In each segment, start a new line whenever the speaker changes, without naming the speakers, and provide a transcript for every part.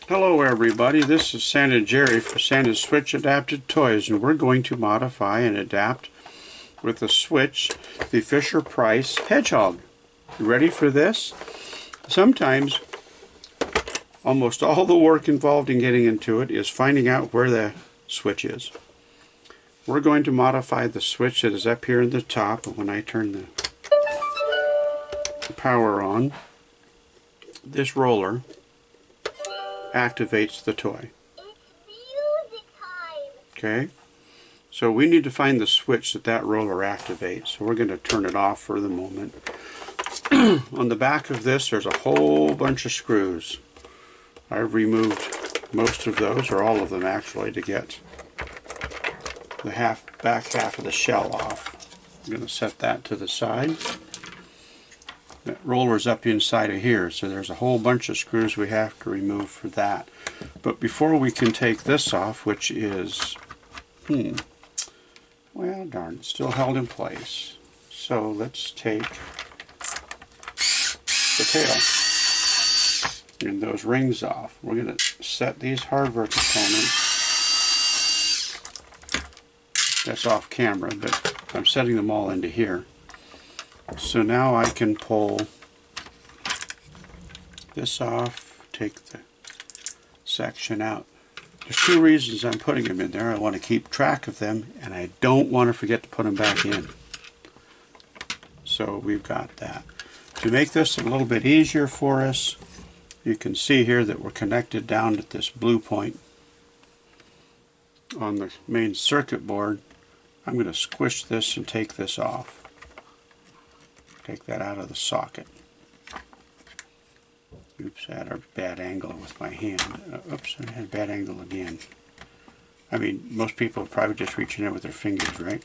Hello everybody, this is Santa Jerry for Santa's Switch Adapted Toys, and we're going to modify and adapt with the Switch the Fisher Price Hedgehog. You ready for this? Sometimes almost all the work involved in getting into it is finding out where the switch is. We're going to modify the switch that is up here in the top, and when I turn the power on, this roller activates the toy. Okay, so we need to find the switch that roller activates. So we're going to turn it off for the moment. On the back of this there's a whole bunch of screws. I've removed most of those, or all of them actually, to get the back half of the shell off. I'm going to set that to the side. That roller's up inside of here, so there's a whole bunch of screws we have to remove for that. But before we can take this off, which is, well darn, it's still held in place. So let's take the tail and those rings off. We're going to set these hardware components. That's off camera, but I'm setting them all into here. So now I can pull this off, take the section out. There's two reasons I'm putting them in there. I want to keep track of them, and I don't want to forget to put them back in. So we've got that. To make this a little bit easier for us, you can see here that we're connected down at this blue point on the main circuit board. I'm going to squish this and take this off. Take that out of the socket. Oops, I had a bad angle with my hand. Oops, I had a bad angle again. I mean, most people are probably just reaching in with their fingers, right?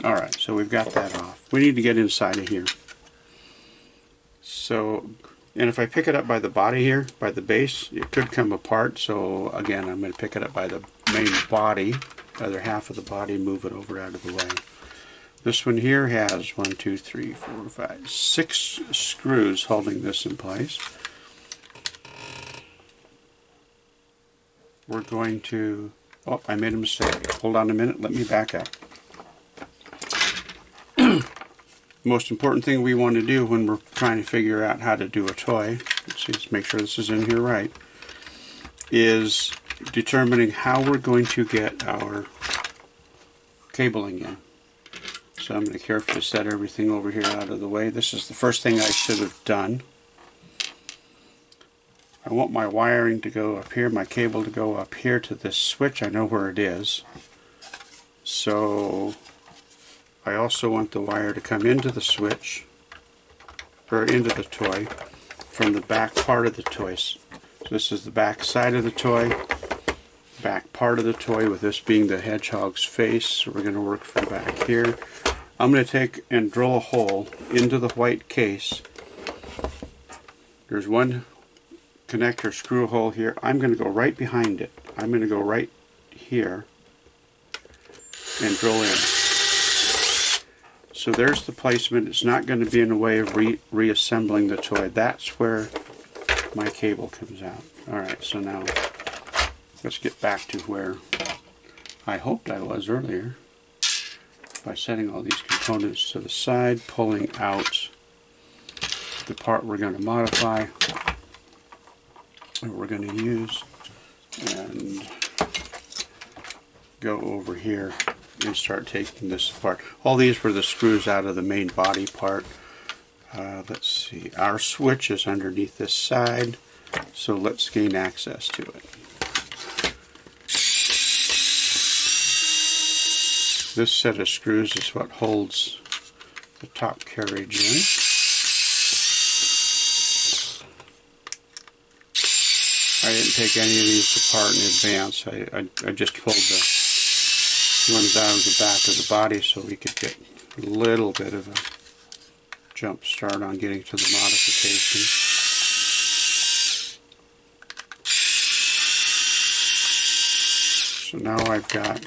Alright, so we've got that off. We need to get inside of here. So, and if I pick it up by the body here, by the base, it could come apart. So again, I'm going to pick it up by the main body, the other half of the body, move it over out of the way. This one here has 1, 2, 3, 4, 5, 6 screws holding this in place. We're going to, oh, I made a mistake. Hold on a minute, let me back up. Most important thing we want to do when we're trying to figure out how to do a toy, let's make sure this is in here right, is determining how we're going to get our cabling in. So I'm going to carefully set everything over here out of the way. This is the first thing I should have done. I want my wiring to go up here, my cable to go up here to this switch. I know where it is. So I also want the wire to come into the switch, or into the toy, from the back part of the toy. So this is the back side of the toy, back part of the toy, with this being the hedgehog's face. So we're going to work from back here. I'm going to take and drill a hole into the white case. There's one connector screw hole here. I'm going to go right behind it. I'm going to go right here and drill in. So there's the placement. It's not going to be in the way of reassembling the toy. That's where my cable comes out. Alright, so now let's get back to where I hoped I was earlier, by setting all these components to the side, pulling out the part we're going to modify, or we're going to use, and go over here and start taking this apart. All these were the screws out of the main body part. Let's see, our switch is underneath this side, so let's gain access to it. This set of screws is what holds the top carriage in. I didn't take any of these apart in advance. I just pulled the ones out of the back of the body so we could get a little bit of a jump start on getting to the modification. So now I've got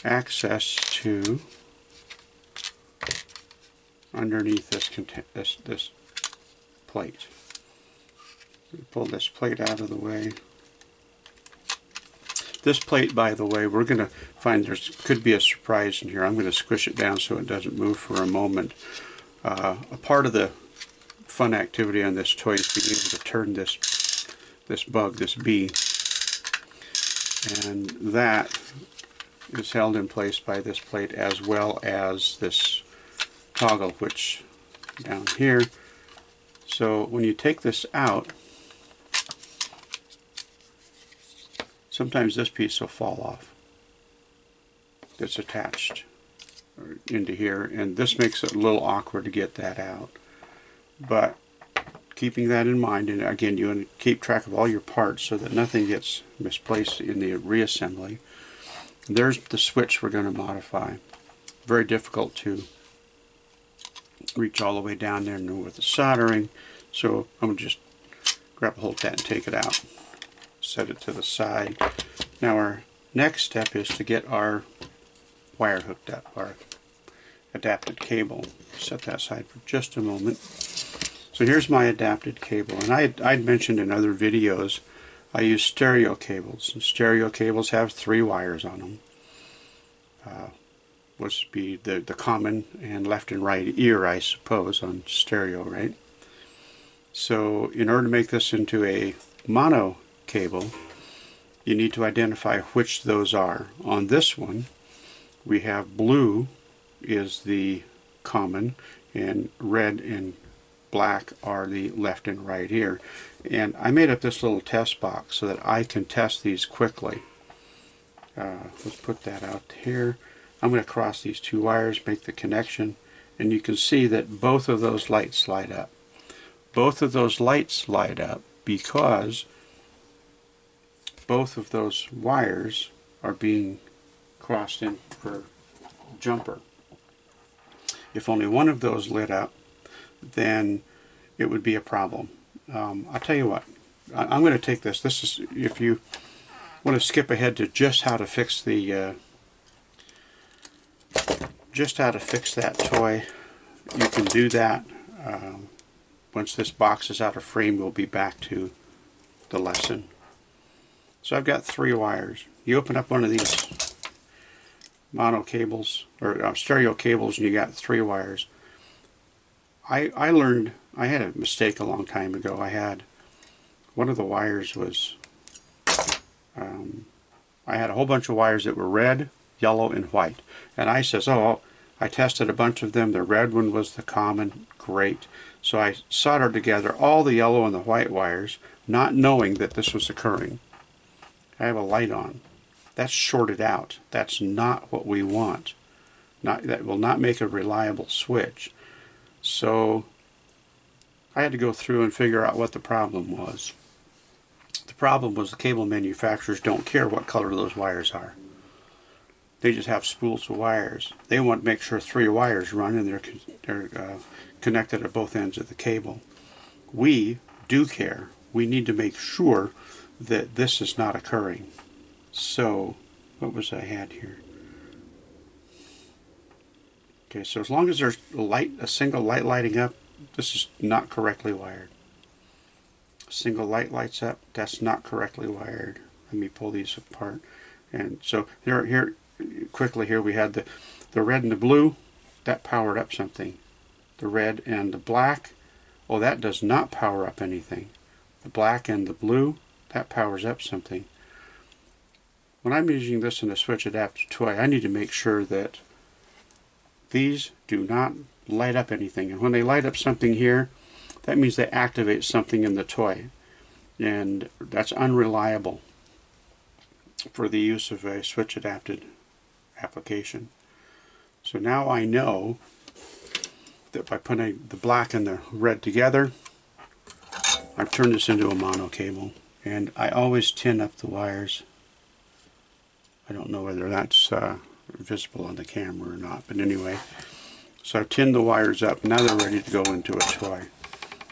access to underneath this plate. Pull this plate out of the way. This plate, by the way, we're going to find there could be a surprise in here. I'm going to squish it down so it doesn't move for a moment. A part of the fun activity on this toy is being able to turn this bug, this bee, and that is held in place by this plate as well as this toggle, which down here. So when you take this out, sometimes this piece will fall off that's attached into here, and this makes it a little awkward to get that out. But keeping that in mind, and again, you want to keep track of all your parts so that nothing gets misplaced in the reassembly. There's the switch we're going to modify. Very difficult to reach all the way down there with the soldering, so I'm going to just grab a hold of that and take it out. Set it to the side. Now our next step is to get our wire hooked up, our adapted cable. Set that aside for just a moment. So here's my adapted cable, and I'd mentioned in other videos I use stereo cables. And stereo cables have 3 wires on them. Which would be the common and left and right ear, I suppose, on stereo, right? So in order to make this into a mono cable, you need to identify which those are. On this one, we have blue is the common, and red and black are the left and right ear. And I made up this little test box so that I can test these quickly. Let's put that out here. I'm going to cross these 2 wires, make the connection, and you can see that both of those lights light up. Both of those lights light up because both of those wires are being crossed in for jumper. If only one of those lit up, then it would be a problem. I'll tell you what, I'm going to take this. This is, if you want to skip ahead to just how to fix the that toy, you can do that. Once this box is out of frame, we'll be back to the lesson. So I've got 3 wires. You open up one of these mono cables, or stereo cables, and you got 3 wires. I learned, I had a mistake a long time ago. I had, one of the wires was, I had a whole bunch of wires that were red, yellow, and white. And I says, oh, I tested a bunch of them. The red one was the common. Great. So I soldered together all the yellow and the white wires, not knowing that this was occurring. I have a light on. That's shorted out. That's not what we want. That will not make a reliable switch. So I had to go through and figure out what the problem was. The problem was the cable manufacturers don't care what color those wires are. They just have spools of wires. They want to make sure 3 wires run and they're connected at both ends of the cable. We do care. We need to make sure that this is not occurring. So, what was I had here? Okay, so as long as there's a single light lighting up, this is not correctly wired. A single light lights up, that's not correctly wired. Let me pull these apart. And so here quickly here we had the red and the blue, that powered up something. The red and the black, oh, that does not power up anything. The black and the blue, that powers up something. When I'm using this in a switch adapter toy, I need to make sure that these do not light up anything. And when they light up something here, that means they activate something in the toy. And that's unreliable for the use of a switch adapted application. So now I know that by putting the black and the red together, I've turned this into a mono cable. And I always tin up the wires. I don't know whether that's visible on the camera or not, but anyway. So I've tinned the wires up. Now they're ready to go into a toy.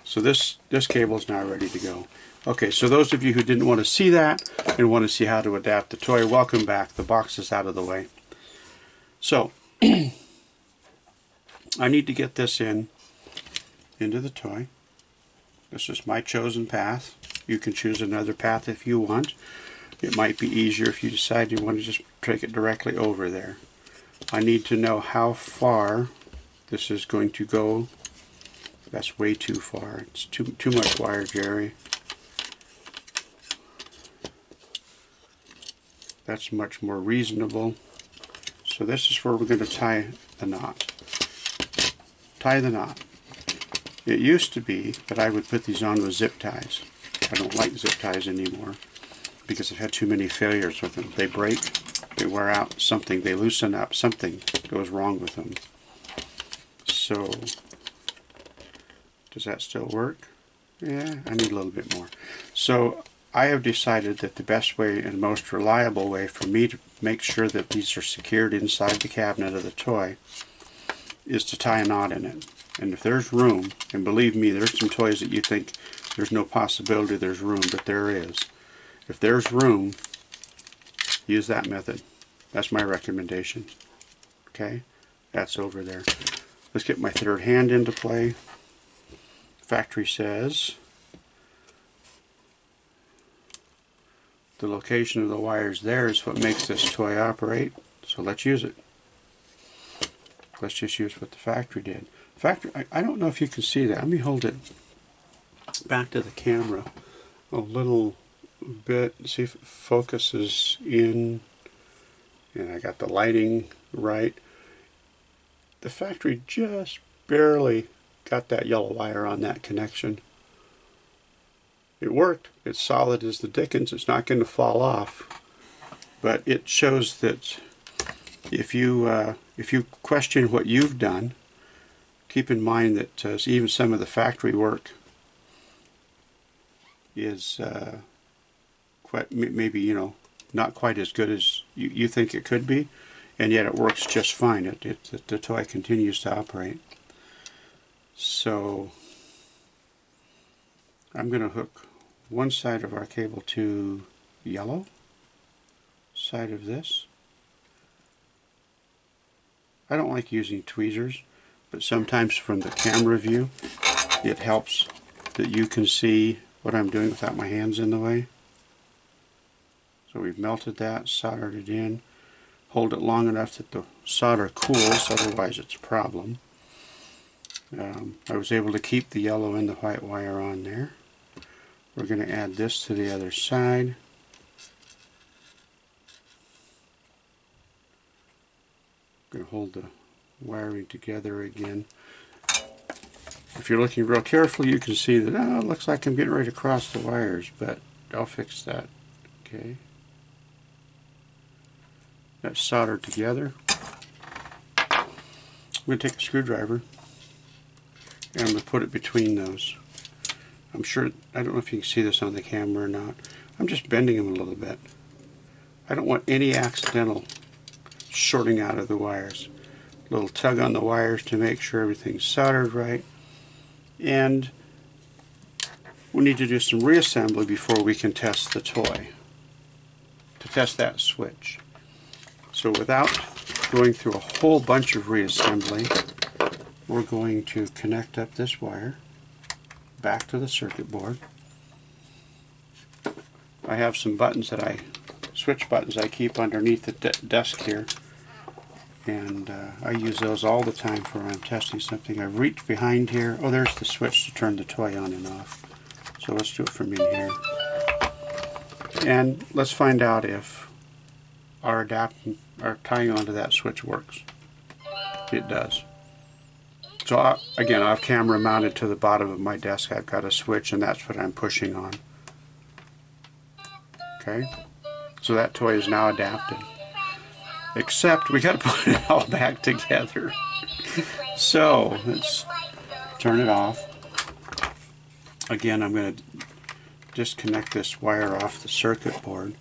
So this cable is now ready to go. Okay, so those of you who didn't want to see that and want to see how to adapt the toy, welcome back. The box is out of the way. So I need to get this into the toy. This is my chosen path. You can choose another path if you want. It might be easier if you decide you want to just take it directly over there. I need to know how far this is going to go. That's way too far. It's too much wire, Jerry. That's much more reasonable. So this is where we're going to tie the knot. Tie the knot. It used to be that I would put these on with zip ties. I don't like zip ties anymore because I've had too many failures with them. They break, they wear out, something, they loosen up, something goes wrong with them. So, does that still work? Yeah, I need a little bit more. So, I have decided that the best way and most reliable way for me to make sure that these are secured inside the cabinet of the toy is to tie a knot in it. And if there's room, and believe me, there's some toys that you think there's no possibility there's room, but there is. If there's room, use that method. That's my recommendation. Okay? That's over there. Let's get my third hand into play. Factory says the location of the wires there is what makes this toy operate. So let's use it. Let's just use what the factory did. I don't know if you can see that. Let me hold it back to the camera a little bit. See if it focuses in. And I got the lighting right. The factory just barely got that yellow wire on that connection. It worked. It's solid as the dickens. It's not going to fall off. But it shows that if you question what you've done, keep in mind that even some of the factory work is quite, maybe, you know, not quite as good as you think it could be, and yet it works just fine. The toy continues to operate. So I'm going to hook one side of our cable to yellow side of this. I don't like using tweezers, but sometimes from the camera view it helps that you can see what I'm doing without my hands in the way. So we've melted that, soldered it in. Hold it long enough that the solder cools, otherwise it's a problem. I was able to keep the yellow and the white wire on there. We're going to add this to the other side. I'm going to hold the wiring together again. If you're looking real carefully, you can see that, oh, it looks like I'm getting ready to cross the wires, but I'll fix that. Okay. That's soldered together. I'm going to take a screwdriver and I'm going to put it between those. I'm sure, I don't know if you can see this on the camera or not. I'm just bending them a little bit. I don't want any accidental shorting out of the wires. A little tug on the wires to make sure everything's soldered right. And we need to do some reassembly before we can test the toy, to test that switch. So without going through a whole bunch of reassembly, we're going to connect up this wire back to the circuit board. I have some buttons switch buttons I keep underneath the desk here, and I use those all the time for when I'm testing something. I reach behind here. Oh, there's the switch to turn the toy on and off. So let's do it from in here. And let's find out if our tying onto that switch works. It does. So again, I have camera mounted to the bottom of my desk. I've got a switch and that's what I'm pushing on. Okay, so that toy is now adapted. Except we got to put it all back together. So let's turn it off. Again, I'm going to disconnect this wire off the circuit board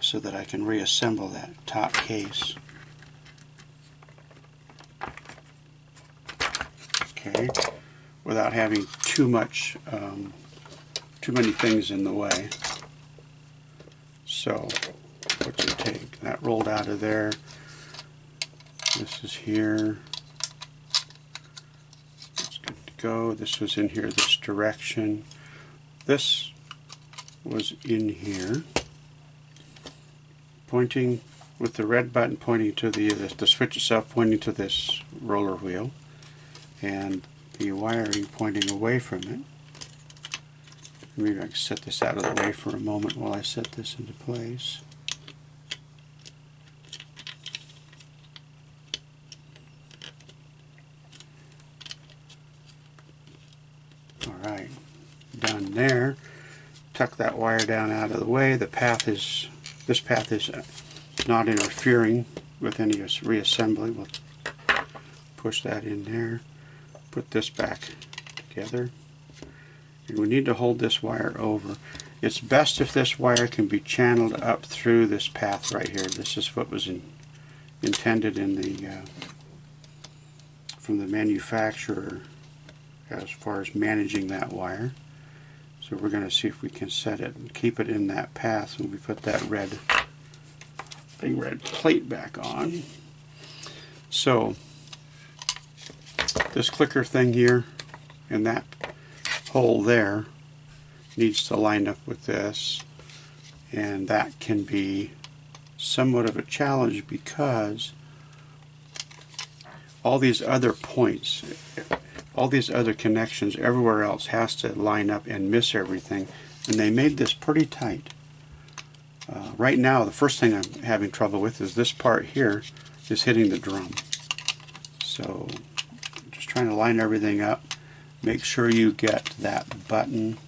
so that I can reassemble that top case. Okay, without having too many things in the way. So, what's it take? That rolled out of there. This is here. It's good to go. This was in here this direction. This was in here, pointing with the red button pointing to the switch itself pointing to this roller wheel, and the wiring pointing away from it. Maybe I can set this out of the way for a moment while I set this into place. Alright, done there. Tuck that wire down out of the way. This path is not interfering with any reassembly. We'll push that in there. Put this back together. And we need to hold this wire over. It's best if this wire can be channeled up through this path right here. This is what was intended in the from the manufacturer as far as managing that wire. So we're going to see if we can set it and keep it in that path when we put that red plate back on. So this clicker thing here and that hole there needs to line up with this, and that can be somewhat of a challenge because all these other points, all these other connections everywhere else has to line up and miss everything, and they made this pretty tight. Right now the first thing I'm having trouble with is this part here is hitting the drum. So just trying to line everything up. Make sure you get that button,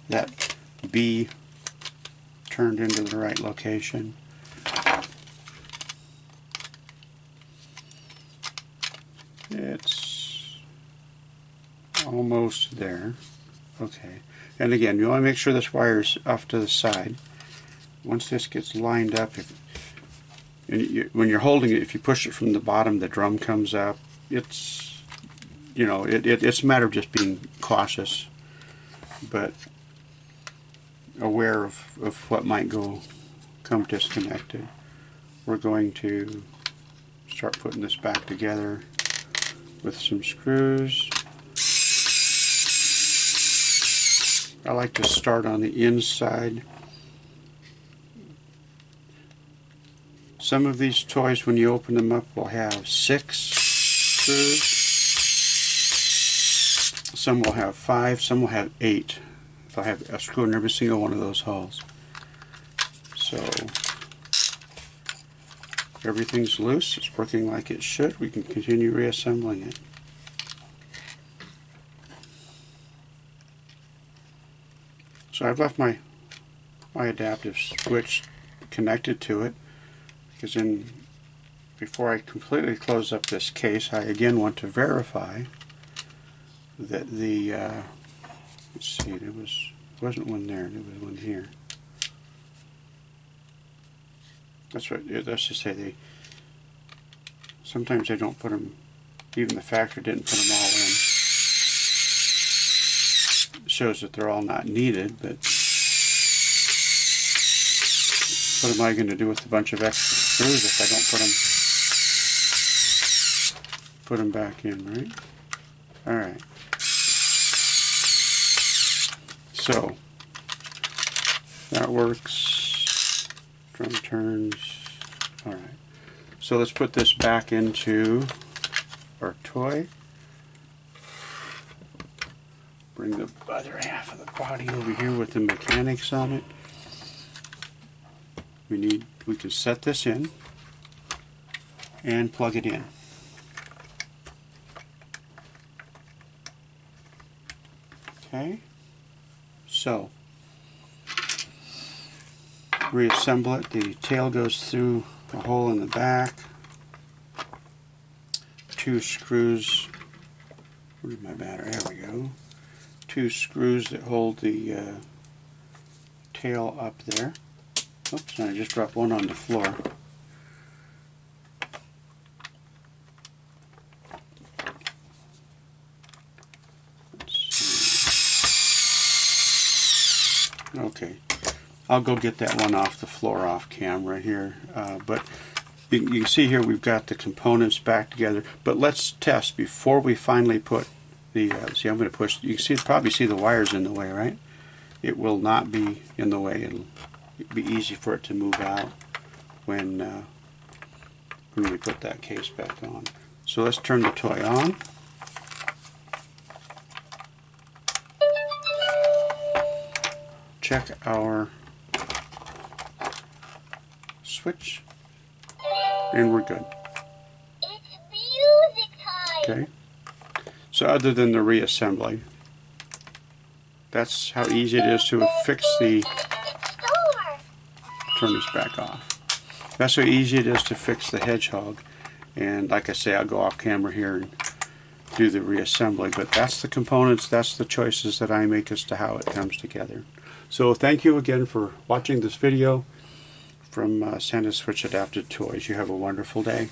that B, turned into the right location. It's almost there. Okay. And again, you want to make sure this wire's off to the side. Once this gets lined up, when you're holding it, if you push it from the bottom, the drum comes up. It's, you know, it's a matter of just being cautious, but aware of what might come disconnected. We're going to start putting this back together with some screws. I like to start on the inside. Some of these toys, when you open them up, will have 6 screws. Some will have 5, some will have 8. They'll have a screw in every single one of those holes. So everything's loose, it's working like it should. We can continue reassembling it. So I've left my adaptive switch connected to it, because before I completely close up this case, I again want to verify that the let's see, there wasn't one there, there was one here. That's just say sometimes they don't put them, even the factory didn't put them all in. It shows that they're all not needed, but what am I going to do with a bunch of extra screws if I don't put them back in, right? Alright. So that works. Drum turns. Alright. So let's put this back into our toy. Bring the other half of the body over here with the mechanics on it. We can set this in and plug it in. Okay, so reassemble it. The tail goes through the hole in the back. 2 screws. Where's my battery? There we go. 2 screws that hold the tail up there. Oops, I just dropped one on the floor. Okay, I'll go get that one off the floor off camera here, but you can see here we've got the components back together. But let's test before we finally put see, I'm going to push. You can see, probably see the wires in the way, right? It will not be in the way. It'll be easy for it to move out when we put that case back on. So let's turn the toy on. Check our switch, and we're good.
It's music time.
Okay. So other than the reassembly, that's how easy it is to fix the... Turn this back off. That's how easy it is to fix the Hedgehog. And like I say, I'll go off camera here and do the reassembly. But that's the components, that's the choices that I make as to how it comes together. So thank you again for watching this video from Santa Switch Adapted Toys. You have a wonderful day.